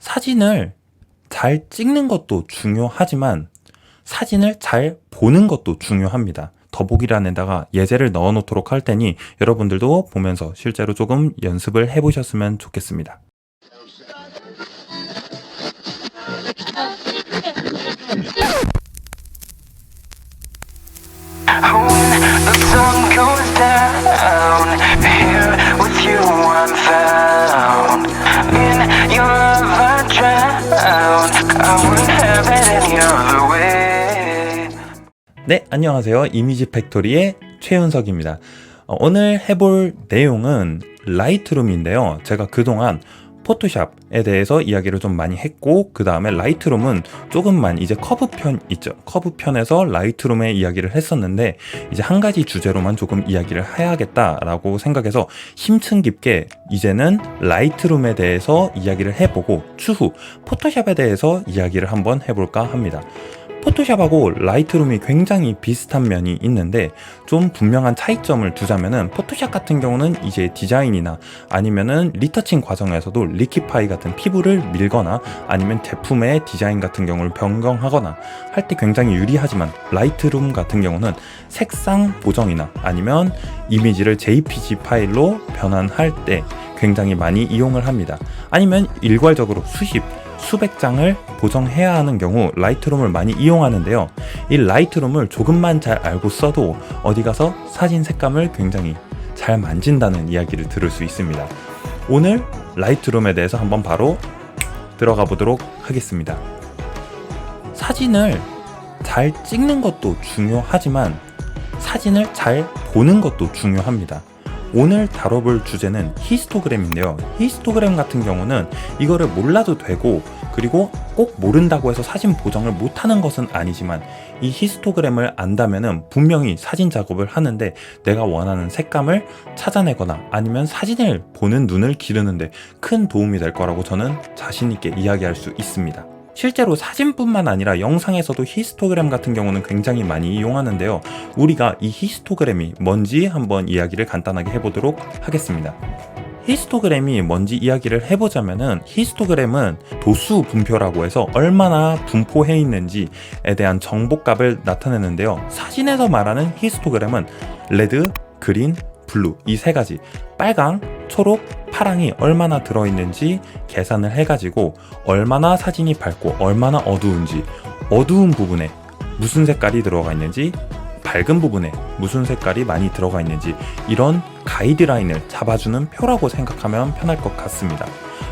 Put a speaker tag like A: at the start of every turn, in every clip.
A: 사진을 잘 찍는 것도 중요하지만 사진을 잘 보는 것도 중요합니다. 더보기란에다가 예제를 넣어 놓도록 할 테니 여러분들도 보면서 실제로 조금 연습을 해보셨으면 좋겠습니다.
B: When the sun goes down, here with you I'm found. In your love I drown. I wouldn't have it any other way.
A: 네, 안녕하세요. 이미지 팩토리의 최윤석입니다. 오늘 해볼 내용은 라이트룸인데요. 제가 그동안 포토샵에 대해서 이야기를 좀 많이 했고, 그 다음에 라이트룸은 조금만 이제 커브편 있죠. 커브편에서 라이트룸의 이야기를 했었는데 이제 한 가지 주제로만 조금 이야기를 해야겠다라고 생각해서 심층 깊게 이제는 라이트룸에 대해서 이야기를 해보고 추후 포토샵에 대해서 이야기를 한번 해볼까 합니다. 포토샵하고 라이트룸이 굉장히 비슷한 면이 있는데 좀 분명한 차이점을 두자면은 포토샵 같은 경우는 이제 디자인이나 아니면은 리터칭 과정에서도 리키파이 같은 피부를 밀거나 아니면 제품의 디자인 같은 경우를 변경하거나 할 때 굉장히 유리하지만 라이트룸 같은 경우는 색상 보정이나 아니면 이미지를 JPG 파일로 변환할 때 굉장히 많이 이용을 합니다. 아니면 일괄적으로 수백 장을 보정해야 하는 경우 라이트룸을 많이 이용하는데요. 이 라이트룸을 조금만 잘 알고 써도 어디 가서 사진 색감을 굉장히 잘 만진다는 이야기를 들을 수 있습니다. 오늘 라이트룸에 대해서 한번 바로 들어가 보도록 하겠습니다. 사진을 잘 찍는 것도 중요하지만 사진을 잘 보는 것도 중요합니다. 오늘 다뤄볼 주제는 히스토그램인데요. 히스토그램 같은 경우는 이거를 몰라도 되고, 그리고 꼭 모른다고 해서 사진 보정을 못하는 것은 아니지만 이 히스토그램을 안다면은 분명히 사진 작업을 하는데 내가 원하는 색감을 찾아내거나 아니면 사진을 보는 눈을 기르는데 큰 도움이 될 거라고 저는 자신 있게 이야기할 수 있습니다. 실제로 사진뿐만 아니라 영상에서도 히스토그램 같은 경우는 굉장히 많이 이용하는데요. 우리가 이 히스토그램이 뭔지 한번 이야기를 간단하게 해보도록 하겠습니다. 히스토그램이 뭔지 이야기를 해보자면은 히스토그램은 도수 분표라고 해서 얼마나 분포해 있는지에 대한 정보값을 나타내는데요. 사진에서 말하는 히스토그램은 레드, 그린, 블루 이 세 가지, 빨강, 초록, 파랑이 얼마나 들어있는지 계산을 해가지고 얼마나 사진이 밝고 얼마나 어두운지, 어두운 부분에 무슨 색깔이 들어가 있는지, 밝은 부분에 무슨 색깔이 많이 들어가 있는지 이런 가이드라인을 잡아주는 표라고 생각하면 편할 것 같습니다.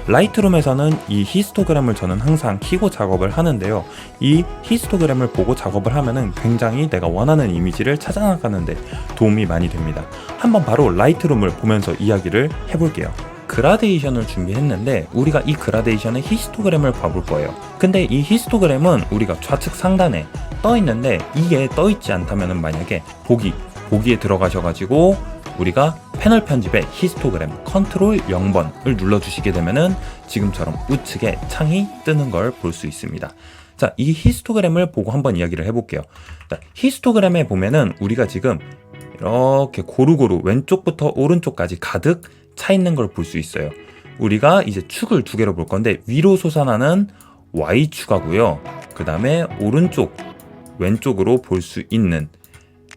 A: 라이트룸에서는 이 히스토그램을 저는 항상 켜고 작업을 하는데요. 이 히스토그램을 보고 작업을 하면은 굉장히 내가 원하는 이미지를 찾아나가는데 도움이 많이 됩니다. 한번 바로 라이트룸을 보면서 이야기를 해볼게요. 그라데이션을 준비했는데 우리가 이 그라데이션의 히스토그램을 봐볼 거예요. 근데 이 히스토그램은 우리가 좌측 상단에 떠 있는데 이게 떠 있지 않다면 만약에 보기에 들어가셔가지고 우리가 패널 편집에 히스토그램 컨트롤 0번을 눌러주시게 되면은 지금처럼 우측에 창이 뜨는 걸 볼 수 있습니다. 자, 이 히스토그램을 보고 한번 이야기를 해볼게요. 자, 히스토그램에 보면은 우리가 지금 이렇게 고루고루 왼쪽부터 오른쪽까지 가득 차 있는 걸 볼 수 있어요. 우리가 이제 축을 두 개로 볼 건데 위로 솟아나는 Y축하고요. 그 다음에 오른쪽 왼쪽으로 볼 수 있는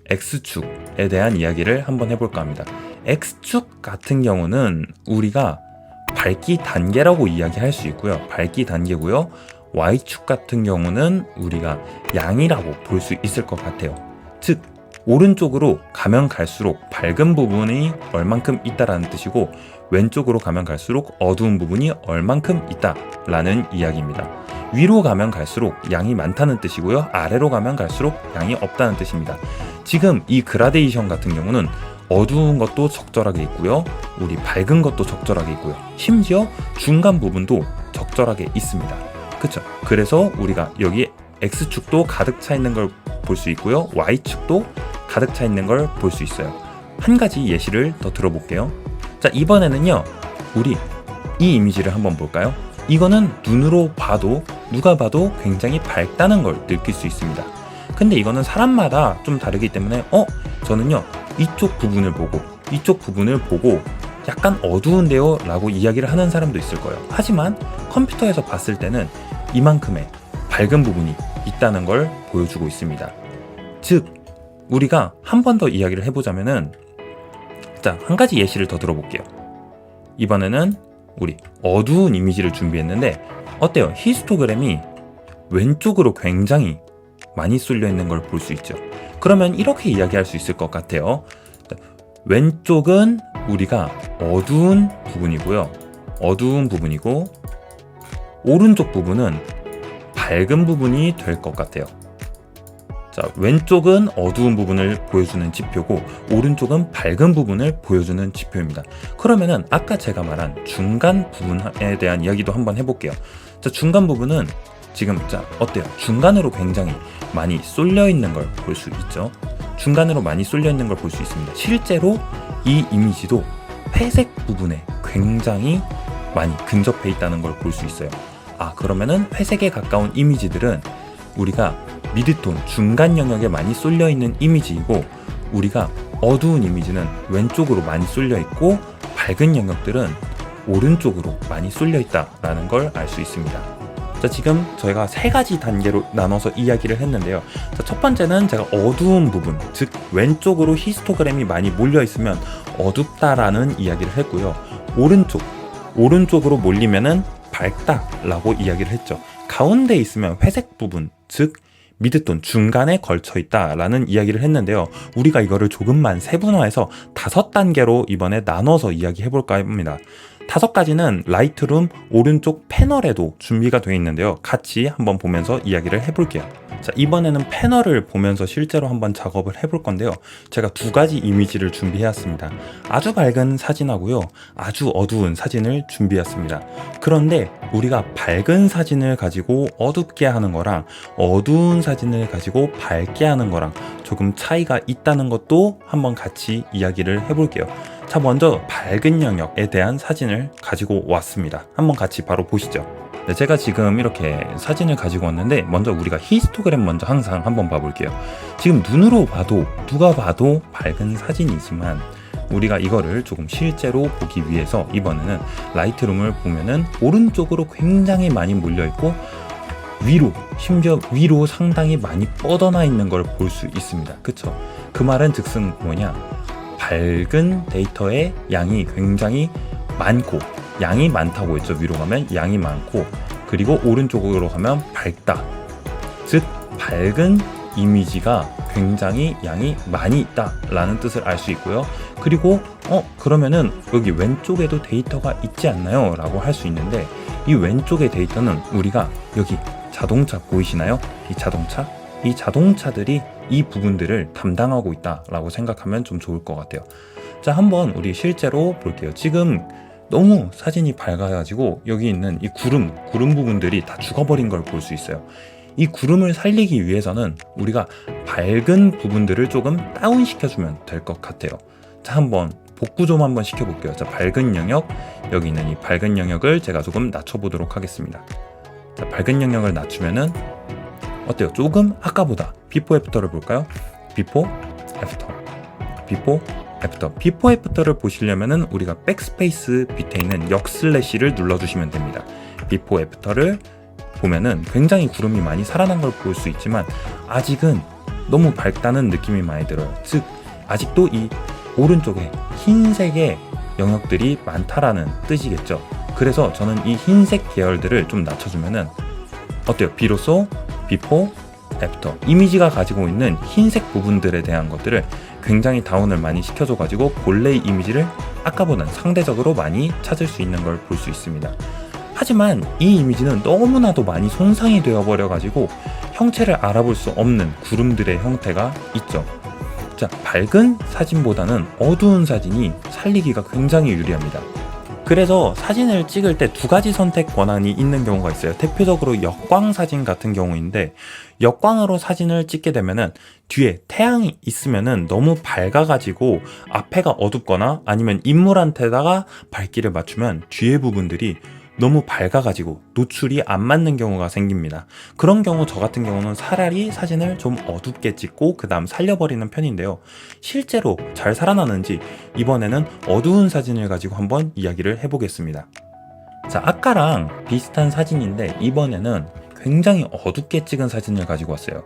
A: X축에 대한 이야기를 한번 해볼까 합니다. X축 같은 경우는 우리가 밝기 단계라고 이야기할 수 있고요. 밝기 단계고요. Y축 같은 경우는 우리가 양이라고 볼 수 있을 것 같아요. 즉 오른쪽으로 가면 갈수록 밝은 부분이 얼만큼 있다라는 뜻이고 왼쪽으로 가면 갈수록 어두운 부분이 얼만큼 있다라는 이야기입니다. 위로 가면 갈수록 양이 많다는 뜻이고요. 아래로 가면 갈수록 양이 없다는 뜻입니다. 지금 이 그라데이션 같은 경우는 어두운 것도 적절하게 있고요. 우리 밝은 것도 적절하게 있고요. 심지어 중간 부분도 적절하게 있습니다. 그쵸? 그래서 우리가 여기 X축도 가득 차 있는 걸 볼 수 있고요. Y축도 가득 차 있는 걸 볼 수 있어요. 한 가지 예시를 더 들어볼게요. 자, 이번에는요. 우리 이 이미지를 한번 볼까요? 이거는 눈으로 봐도 누가 봐도 굉장히 밝다는 걸 느낄 수 있습니다. 근데 이거는 사람마다 좀 다르기 때문에 저는요 이쪽 부분을 보고 약간 어두운데요 라고 이야기를 하는 사람도 있을 거예요. 하지만 컴퓨터에서 봤을 때는 이만큼의 밝은 부분이 있다는 걸 보여주고 있습니다. 즉 우리가 한 번 더 이야기를 해보자면은, 자, 한 가지 예시를 더 들어볼게요. 이번에는 우리 어두운 이미지를 준비했는데 어때요? 히스토그램이 왼쪽으로 굉장히 많이 쏠려 있는 걸 볼 수 있죠. 그러면 이렇게 이야기할 수 있을 것 같아요. 왼쪽은 우리가 어두운 부분이고요. 어두운 부분이고, 오른쪽 부분은 밝은 부분이 될 것 같아요. 자, 왼쪽은 어두운 부분을 보여주는 지표고 오른쪽은 밝은 부분을 보여주는 지표입니다. 그러면은 아까 제가 말한 중간 부분에 대한 이야기도 한번 해볼게요. 자, 중간 부분은 지금, 자, 어때요? 중간으로 굉장히 많이 쏠려 있는 걸 볼 수 있죠. 중간으로 많이 쏠려 있는 걸 볼 수 있습니다. 실제로 이 이미지도 회색 부분에 굉장히 많이 근접해 있다는 걸 볼 수 있어요. 아, 그러면은 회색에 가까운 이미지들은 우리가 미드톤 중간 영역에 많이 쏠려 있는 이미지이고, 우리가 어두운 이미지는 왼쪽으로 많이 쏠려 있고 밝은 영역들은 오른쪽으로 많이 쏠려 있다라는 걸 알 수 있습니다. 자, 지금 저희가 세 가지 단계로 나눠서 이야기를 했는데요. 자, 첫 번째는 제가 어두운 부분, 즉 왼쪽으로 히스토그램이 많이 몰려 있으면 어둡다라는 이야기를 했고요. 오른쪽으로 몰리면은 밝다라고 이야기를 했죠. 가운데 있으면 회색 부분, 즉 미드톤 중간에 걸쳐 있다라는 이야기를 했는데요. 우리가 이거를 조금만 세분화해서 5단계로 이번에 나눠서 이야기해 볼까 합니다. 5가지는 라이트룸 오른쪽 패널에도 준비가 되어 있는데요. 같이 한번 보면서 이야기를 해볼게요. 자, 이번에는 패널을 보면서 실제로 한번 작업을 해볼 건데요. 제가 2가지 이미지를 준비해왔습니다. 아주 밝은 사진하고요, 아주 어두운 사진을 준비했습니다. 그런데 우리가 밝은 사진을 가지고 어둡게 하는 거랑 어두운 사진을 가지고 밝게 하는 거랑 조금 차이가 있다는 것도 한번 같이 이야기를 해볼게요. 자, 먼저 밝은 영역에 대한 사진을 가지고 왔습니다. 한번 같이 바로 보시죠. 네, 제가 지금 이렇게 사진을 가지고 왔는데 먼저 우리가 히스토그램 먼저 항상 한번 봐볼게요. 지금 눈으로 봐도 누가 봐도 밝은 사진이지만 우리가 이거를 조금 실제로 보기 위해서 이번에는 라이트룸을 보면은 오른쪽으로 굉장히 많이 몰려있고 심지어 위로 상당히 많이 뻗어나 있는 걸 볼 수 있습니다. 그쵸? 그 말은 즉슨 뭐냐, 밝은 데이터의 양이 굉장히 많고, 양이 많다고 했죠. 위로 가면 양이 많고, 그리고 오른쪽으로 가면 밝다, 즉 밝은 이미지가 굉장히 양이 많이 있다 라는 뜻을 알 수 있고요. 그리고 그러면은 여기 왼쪽에도 데이터가 있지 않나요? 라고 할 수 있는데, 이 왼쪽의 데이터는 우리가 여기 자동차 보이시나요? 이 자동차들이 이 부분들을 담당하고 있다라고 생각하면 좀 좋을 것 같아요. 자, 한번 우리 실제로 볼게요. 지금 너무 사진이 밝아가지고 여기 있는 이 구름 부분들이 다 죽어버린 걸 볼 수 있어요. 이 구름을 살리기 위해서는 우리가 밝은 부분들을 조금 다운시켜주면 될 것 같아요. 자, 한번 복구 좀 한번 시켜볼게요. 자, 밝은 영역, 여기 있는 이 밝은 영역을 제가 조금 낮춰보도록 하겠습니다. 자, 밝은 영역을 낮추면은 어때요? 조금 아까보다 비포 애프터를 볼까요? 비포 애프터를 보시려면은 우리가 백스페이스 밑에 있는 역슬래시를 눌러주시면 됩니다. 비포 애프터를 보면은 굉장히 구름이 많이 살아난 걸 볼 수 있지만 아직은 너무 밝다는 느낌이 많이 들어요. 즉 아직도 이 오른쪽에 흰색의 영역들이 많다라는 뜻이겠죠. 그래서 저는 이 흰색 계열들을 좀 낮춰주면은 어때요? 비로소 비포, 애프터 이미지가 가지고 있는 흰색 부분들에 대한 것들을 굉장히 다운을 많이 시켜줘가지고 본래의 이미지를 아까보다는 상대적으로 많이 찾을 수 있는 걸 볼 수 있습니다. 하지만 이 이미지는 너무나도 많이 손상이 되어버려가지고 형체를 알아볼 수 없는 구름들의 형태가 있죠. 자, 밝은 사진보다는 어두운 사진이 살리기가 굉장히 유리합니다. 그래서 사진을 찍을 때 2가지 선택 권한이 있는 경우가 있어요. 대표적으로 역광 사진 같은 경우인데, 역광으로 사진을 찍게 되면은 뒤에 태양이 있으면은 너무 밝아가지고 앞에가 어둡거나 아니면 인물한테다가 밝기를 맞추면 뒤에 부분들이 너무 밝아가지고 노출이 안 맞는 경우가 생깁니다. 그런 경우 저 같은 경우는 차라리 사진을 좀 어둡게 찍고 그 다음 살려버리는 편인데요. 실제로 잘 살아나는지 이번에는 어두운 사진을 가지고 한번 이야기를 해보겠습니다. 자, 아까랑 비슷한 사진인데 이번에는 굉장히 어둡게 찍은 사진을 가지고 왔어요.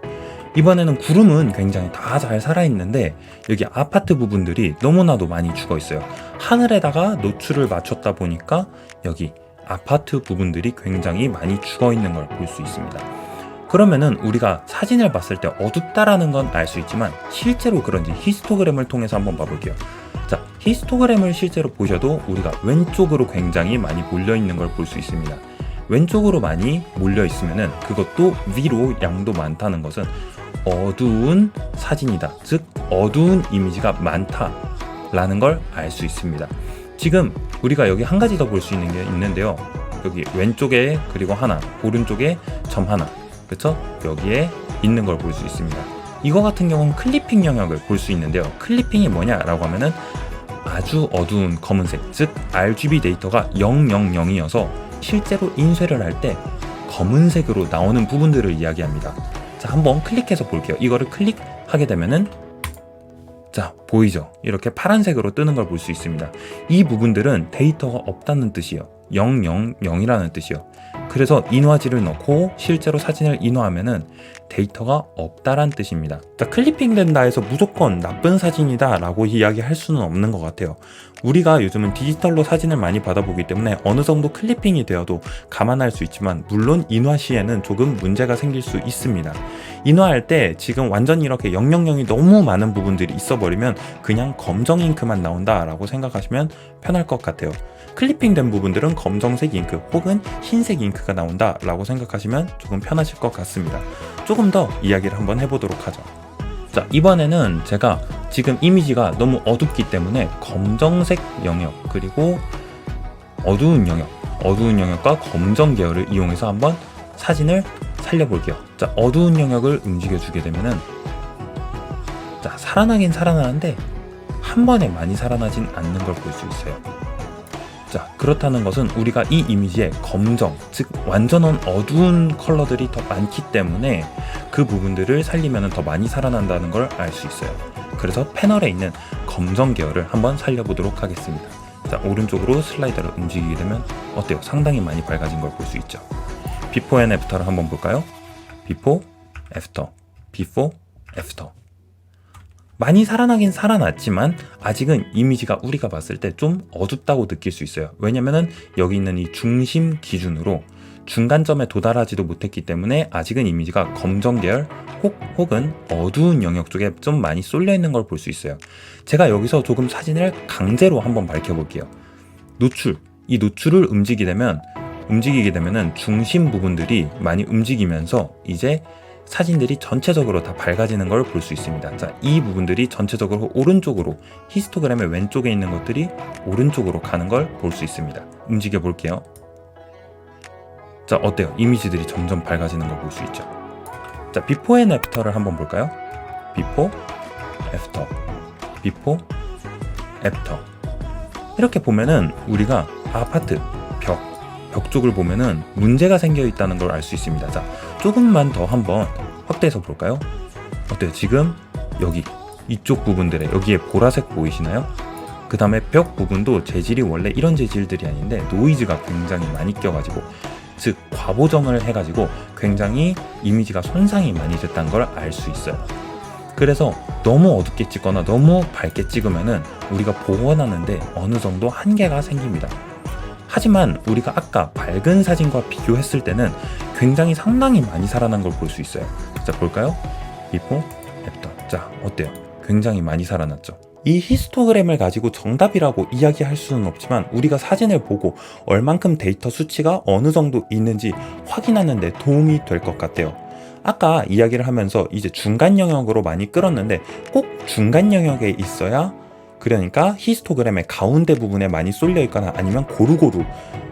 A: 이번에는 구름은 굉장히 다 잘 살아있는데 여기 아파트 부분들이 너무나도 많이 죽어 있어요. 하늘에다가 노출을 맞췄다 보니까 여기 아파트 부분들이 굉장히 많이 죽어 있는 걸 볼 수 있습니다. 그러면은 우리가 사진을 봤을 때 어둡다라는 건 알 수 있지만 실제로 그런지 히스토그램을 통해서 한번 봐볼게요. 자, 히스토그램을 실제로 보셔도 우리가 왼쪽으로 굉장히 많이 몰려 있는 걸 볼 수 있습니다. 왼쪽으로 많이 몰려 있으면은 그것도 위로 양도 많다는 것은 어두운 사진이다. 즉 어두운 이미지가 많다라는 걸 알 수 있습니다. 지금 우리가 여기 한 가지 더 볼 수 있는 게 있는데요. 여기 왼쪽에 그리고 하나, 오른쪽에 점 하나, 그렇죠? 여기에 있는 걸 볼 수 있습니다. 이거 같은 경우는 클리핑 영역을 볼 수 있는데요. 클리핑이 뭐냐라고 하면은 아주 어두운 검은색, 즉 RGB 데이터가 000이어서 실제로 인쇄를 할 때 검은색으로 나오는 부분들을 이야기합니다. 자, 한번 클릭해서 볼게요. 이거를 클릭하게 되면은 자, 보이죠? 이렇게 파란색으로 뜨는 걸 볼 수 있습니다. 이 부분들은 데이터가 없다는 뜻이에요. 000이라는 뜻이요. 그래서 인화지를 넣고 실제로 사진을 인화하면은 데이터가 없다란 뜻입니다. 자, 클리핑 된다 해서 무조건 나쁜 사진이다 라고 이야기할 수는 없는 것 같아요. 우리가 요즘은 디지털로 사진을 많이 받아보기 때문에 어느 정도 클리핑이 되어도 감안할 수 있지만 물론 인화 시에는 조금 문제가 생길 수 있습니다. 인화할 때 지금 완전히 이렇게 000이 너무 많은 부분들이 있어 버리면 그냥 검정 잉크만 나온다 라고 생각하시면 편할 것 같아요. 클리핑 된 부분들은 검정색 잉크 혹은 흰색 잉크가 나온다 라고 생각하시면 조금 편하실 것 같습니다. 조금 더 이야기를 한번 해보도록 하죠. 자, 이번에는 제가 지금 이미지가 너무 어둡기 때문에 검정색 영역 그리고 어두운 영역과 검정 계열을 이용해서 한번 사진을 살려볼게요. 자, 어두운 영역을 움직여주게 되면은 자, 살아나긴 살아나는데 한 번에 많이 살아나진 않는 걸 볼 수 있어요. 자, 그렇다는 것은 우리가 이 이미지에 검정, 즉 완전한 어두운 컬러들이 더 많기 때문에 그 부분들을 살리면 더 많이 살아난다는 걸 알 수 있어요. 그래서 패널에 있는 검정 계열을 한번 살려보도록 하겠습니다. 자, 오른쪽으로 슬라이더를 움직이게 되면 어때요? 상당히 많이 밝아진 걸 볼 수 있죠. 비포 앤 애프터를 한번 볼까요? 비포, 애프터, 비포, 애프터. 많이 살아나긴 살아났지만 아직은 이미지가 우리가 봤을 때 좀 어둡다고 느낄 수 있어요. 왜냐면은 여기 있는 이 중심 기준으로 중간점에 도달하지도 못했기 때문에 아직은 이미지가 검정 계열 혹은 어두운 영역 쪽에 좀 많이 쏠려 있는 걸 볼 수 있어요. 제가 여기서 조금 사진을 강제로 한번 밝혀볼게요. 이 노출을 움직이게 되면은 중심 부분들이 많이 움직이면서 이제 사진들이 전체적으로 다 밝아지는 걸 볼 수 있습니다. 자, 이 부분들이 전체적으로 오른쪽으로 히스토그램의 왼쪽에 있는 것들이 오른쪽으로 가는 걸 볼 수 있습니다. 움직여 볼게요. 자, 어때요? 이미지들이 점점 밝아지는 걸 볼 수 있죠. 자, 비포 앤 애프터를 한번 볼까요? 비포, 애프터, 비포, 애프터. 이렇게 보면은 우리가 아파트 벽 쪽을 보면은 문제가 생겨 있다는 걸 알 수 있습니다. 자, 조금만 더 한번 확대해서 볼까요? 어때요? 지금 여기 이쪽 부분들에 여기에 보라색 보이시나요? 그 다음에 벽 부분도 재질이 원래 이런 재질들이 아닌데 노이즈가 굉장히 많이 껴가지고, 즉 과보정을 해가지고 굉장히 이미지가 손상이 많이 됐다는 걸 알 수 있어요. 그래서 너무 어둡게 찍거나 너무 밝게 찍으면은 우리가 복원하는데 어느 정도 한계가 생깁니다. 하지만 우리가 아까 밝은 사진과 비교했을 때는 굉장히 상당히 많이 살아난 걸 볼 수 있어요. 자, 볼까요? 비포, 애프터. 자, 어때요? 굉장히 많이 살아났죠. 이 히스토그램을 가지고 정답이라고 이야기할 수는 없지만 우리가 사진을 보고 얼만큼 데이터 수치가 어느 정도 있는지 확인하는 데 도움이 될 것 같아요. 아까 이야기를 하면서 이제 중간 영역으로 많이 끌었는데 꼭 중간 영역에 있어야 그러니까 히스토그램의 가운데 부분에 많이 쏠려 있거나 아니면 고루고루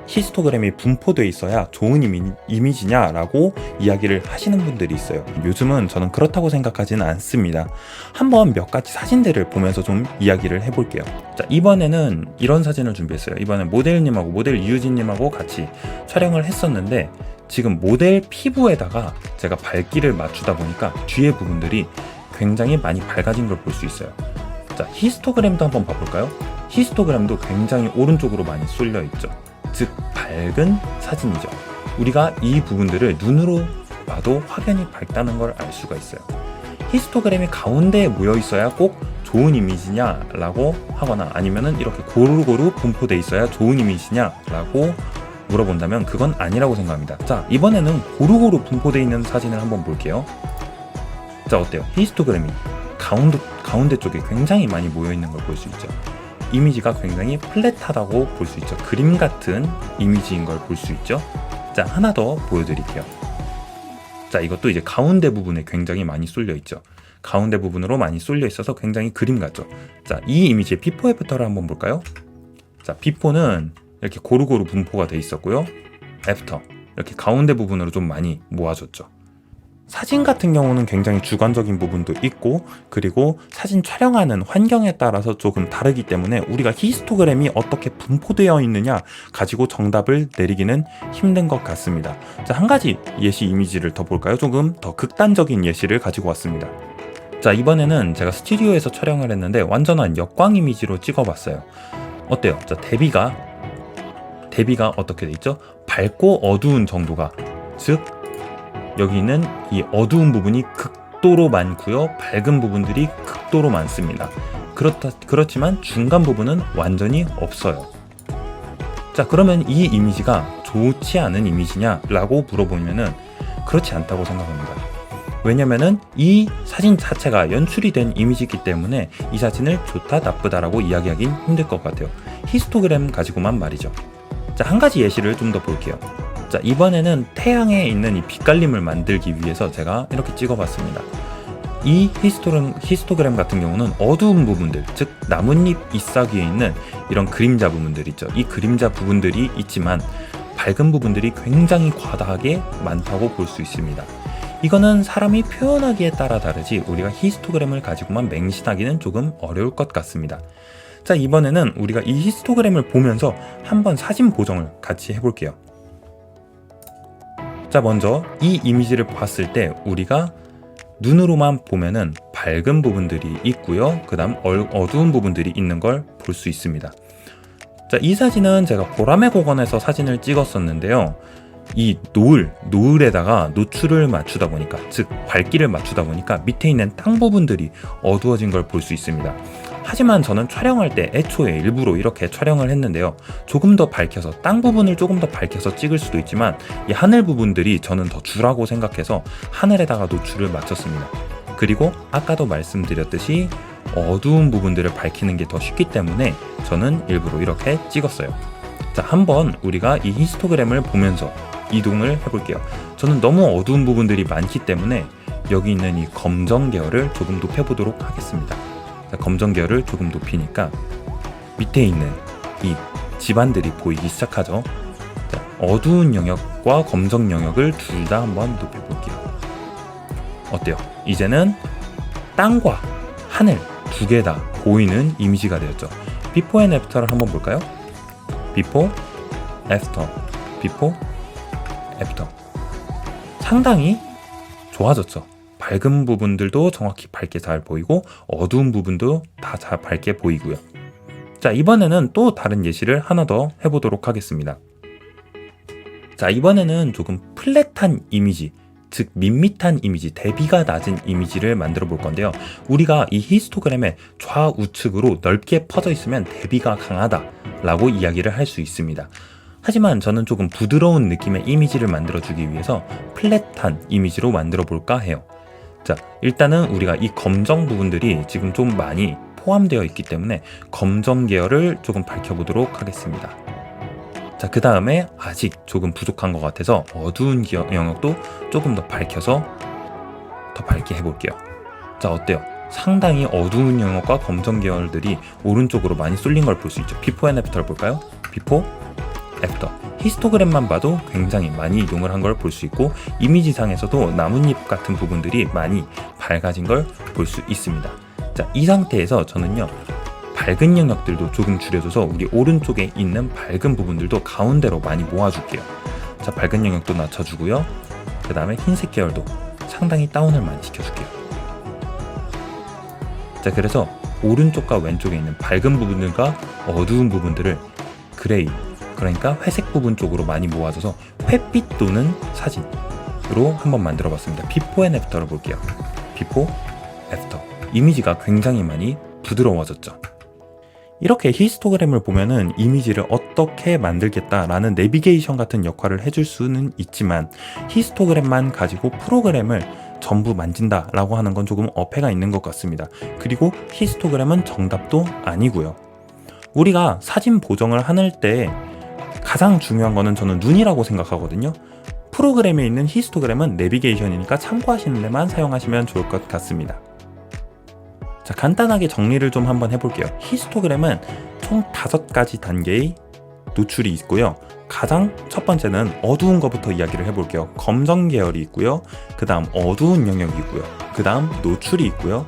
A: 히스토그램이 분포되어 있어야 좋은 이미지냐라고 이야기를 하시는 분들이 있어요. 요즘은 저는 그렇다고 생각하지는 않습니다. 한번 몇 가지 사진들을 보면서 좀 이야기를 해볼게요. 자, 이번에는 이런 사진을 준비했어요. 이번에 모델님하고 모델 이유진님하고 같이 촬영을 했었는데 지금 모델 피부에다가 제가 밝기를 맞추다 보니까 뒤에 부분들이 굉장히 많이 밝아진 걸 볼 수 있어요. 자, 히스토그램도 한번 봐볼까요? 히스토그램도 굉장히 오른쪽으로 많이 쏠려 있죠. 즉 밝은 사진이죠. 우리가 이 부분들을 눈으로 봐도 확연히 밝다는 걸 알 수가 있어요. 히스토그램이 가운데에 모여 있어야 꼭 좋은 이미지냐라고 하거나 아니면은 이렇게 고루고루 분포돼 있어야 좋은 이미지냐라고 물어본다면 그건 아니라고 생각합니다. 자, 이번에는 고루고루 분포돼 있는 사진을 한번 볼게요. 자, 어때요? 히스토그램이 가운데 쪽에 굉장히 많이 모여 있는 걸 볼 수 있죠. 이미지가 굉장히 플랫하다고 볼 수 있죠. 그림 같은 이미지인 걸 볼 수 있죠. 자, 하나 더 보여드릴게요. 자, 이것도 이제 가운데 부분에 굉장히 많이 쏠려 있죠. 가운데 부분으로 많이 쏠려 있어서 굉장히 그림 같죠. 자, 이 이미지의 비포 애프터를 한번 볼까요? 자, 비포는 이렇게 고루고루 분포가 돼 있었고요. 애프터 이렇게 가운데 부분으로 좀 많이 모아졌죠. 사진 같은 경우는 굉장히 주관적인 부분도 있고 그리고 사진 촬영하는 환경에 따라서 조금 다르기 때문에 우리가 히스토그램이 어떻게 분포되어 있느냐 가지고 정답을 내리기는 힘든 것 같습니다. 자, 한 가지 예시 이미지를 더 볼까요? 조금 더 극단적인 예시를 가지고 왔습니다. 자, 이번에는 제가 스튜디오에서 촬영을 했는데 완전한 역광 이미지로 찍어봤어요. 어때요? 자, 대비가 어떻게 돼 있죠? 밝고 어두운 정도가, 즉 여기 있는 어두운 부분이 극도로 많고요, 밝은 부분들이 극도로 많습니다. 그렇지만 중간 부분은 완전히 없어요. 자, 그러면 이 이미지가 좋지 않은 이미지냐라고 물어보면은 그렇지 않다고 생각합니다. 왜냐면은 이 사진 자체가 연출이 된 이미지이기 때문에 이 사진을 좋다 나쁘다라고 이야기하긴 힘들 것 같아요. 히스토그램 가지고만 말이죠. 자, 한 가지 예시를 좀 더 볼게요. 자, 이번에는 태양에 있는 이 빛깔림을 만들기 위해서 제가 이렇게 찍어봤습니다. 이 히스토그램 같은 경우는 어두운 부분들, 즉 나뭇잎 잎사귀에 있는 이런 그림자 부분들 있죠. 이 그림자 부분들이 있지만 밝은 부분들이 굉장히 과다하게 많다고 볼 수 있습니다. 이거는 사람이 표현하기에 따라 다르지 우리가 히스토그램을 가지고만 맹신하기는 조금 어려울 것 같습니다. 자, 이번에는 우리가 이 히스토그램을 보면서 한번 사진 보정을 같이 해볼게요. 자, 먼저 이 이미지를 봤을 때 우리가 눈으로만 보면은 밝은 부분들이 있고요, 그 다음 어두운 부분들이 있는 걸 볼 수 있습니다. 자, 이 사진은 제가 보라매 공원에서 사진을 찍었었는데요. 이 노을에다가 노출을 맞추다 보니까, 즉 밝기를 맞추다 보니까 밑에 있는 땅 부분들이 어두워진 걸 볼 수 있습니다. 하지만 저는 촬영할 때 애초에 일부러 이렇게 촬영을 했는데요. 조금 더 밝혀서, 땅 부분을 조금 더 밝혀서 찍을 수도 있지만 이 하늘 부분들이 저는 더 주라고 생각해서 하늘에다가 노출을 맞췄습니다. 그리고 아까도 말씀드렸듯이 어두운 부분들을 밝히는 게 더 쉽기 때문에 저는 일부러 이렇게 찍었어요. 자, 한번 우리가 이 히스토그램을 보면서 이동을 해볼게요. 저는 너무 어두운 부분들이 많기 때문에 여기 있는 이 검정 계열을 조금 높여보도록 하겠습니다. 자, 검정 계열을 조금 높이니까 밑에 있는 이 집안들이 보이기 시작하죠. 자, 어두운 영역과 검정 영역을 둘 다 한번 높여볼게요. 어때요? 이제는 땅과 하늘 두 개 다 보이는 이미지가 되었죠. 비포 앤 애프터를 한번 볼까요? 비포, 애프터, 비포, 애프터. 상당히 좋아졌죠. 밝은 부분들도 정확히 밝게 잘 보이고 어두운 부분도 다 잘 밝게 보이고요. 자, 이번에는 또 다른 예시를 하나 더 해보도록 하겠습니다. 자, 이번에는 조금 플랫한 이미지, 즉 밋밋한 이미지, 대비가 낮은 이미지를 만들어 볼 건데요. 우리가 이 히스토그램의 좌우측으로 넓게 퍼져 있으면 대비가 강하다라고 이야기를 할 수 있습니다. 하지만 저는 조금 부드러운 느낌의 이미지를 만들어주기 위해서 플랫한 이미지로 만들어 볼까 해요. 자, 일단은 우리가 이 검정 부분들이 지금 좀 많이 포함되어 있기 때문에 검정 계열을 조금 밝혀보도록 하겠습니다. 자, 그 다음에 아직 조금 부족한 것 같아서 어두운 영역도 조금 더 밝혀서 더 밝게 해볼게요. 자, 어때요? 상당히 어두운 영역과 검정 계열들이 오른쪽으로 많이 쏠린 걸 볼 수 있죠. 비포 앤 애프터를 볼까요? 비포, 애프터. 히스토그램만 봐도 굉장히 많이 이동을 한 걸 볼 수 있고, 이미지상에서도 나뭇잎 같은 부분들이 많이 밝아진 걸 볼 수 있습니다. 자, 이 상태에서 저는요, 밝은 영역들도 조금 줄여줘서 우리 오른쪽에 있는 밝은 부분들도 가운데로 많이 모아줄게요. 자, 밝은 영역도 낮춰주고요. 그 다음에 흰색 계열도 상당히 다운을 많이 시켜줄게요. 자, 그래서 오른쪽과 왼쪽에 있는 밝은 부분들과 어두운 부분들을 그레이, 그러니까 회색 부분 쪽으로 많이 모아줘서 횃빛 도는 사진으로 한번 만들어 봤습니다. 비포 앤 애프터를 볼게요. 비포, 애프터. 이미지가 굉장히 많이 부드러워졌죠. 이렇게 히스토그램을 보면은 이미지를 어떻게 만들겠다라는 내비게이션 같은 역할을 해줄 수는 있지만, 히스토그램만 가지고 프로그램을 전부 만진다라고 하는 건 조금 어폐가 있는 것 같습니다. 그리고 히스토그램은 정답도 아니고요. 우리가 사진 보정을 할 때 가장 중요한 거는 저는 눈이라고 생각하거든요. 프로그램에 있는 히스토그램은 내비게이션이니까 참고하시는 데만 사용하시면 좋을 것 같습니다. 자, 간단하게 정리를 좀 한번 해볼게요. 히스토그램은 총 5가지 단계의 노출이 있고요. 가장 첫 번째는 어두운 것부터 이야기를 해볼게요. 검정 계열이 있고요. 그 다음 어두운 영역이 있고요. 그 다음 노출이 있고요.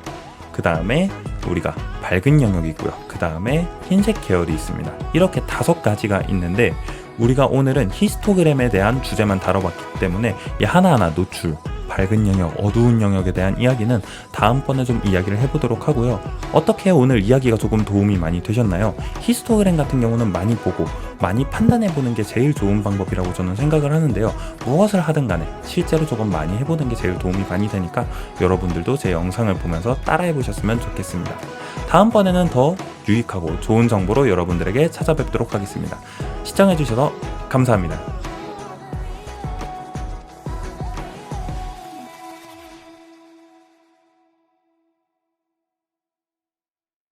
A: 그 다음에 우리가 밝은 영역이 있고요. 그 다음에 흰색 계열이 있습니다. 이렇게 5가지가 있는데, 우리가 오늘은 히스토그램에 대한 주제만 다뤄봤기 때문에 이 하나하나 노출, 밝은 영역, 어두운 영역에 대한 이야기는 다음번에 좀 이야기를 해보도록 하고요. 어떻게 오늘 이야기가 조금 도움이 많이 되셨나요? 히스토그램 같은 경우는 많이 보고 많이 판단해보는 게 제일 좋은 방법이라고 저는 생각을 하는데요. 무엇을 하든 간에 실제로 조금 많이 해보는 게 제일 도움이 많이 되니까 여러분들도 제 영상을 보면서 따라해보셨으면 좋겠습니다. 다음번에는 더 유익하고 좋은 정보로 여러분들에게 찾아뵙도록 하겠습니다. 시청해주셔서 감사합니다.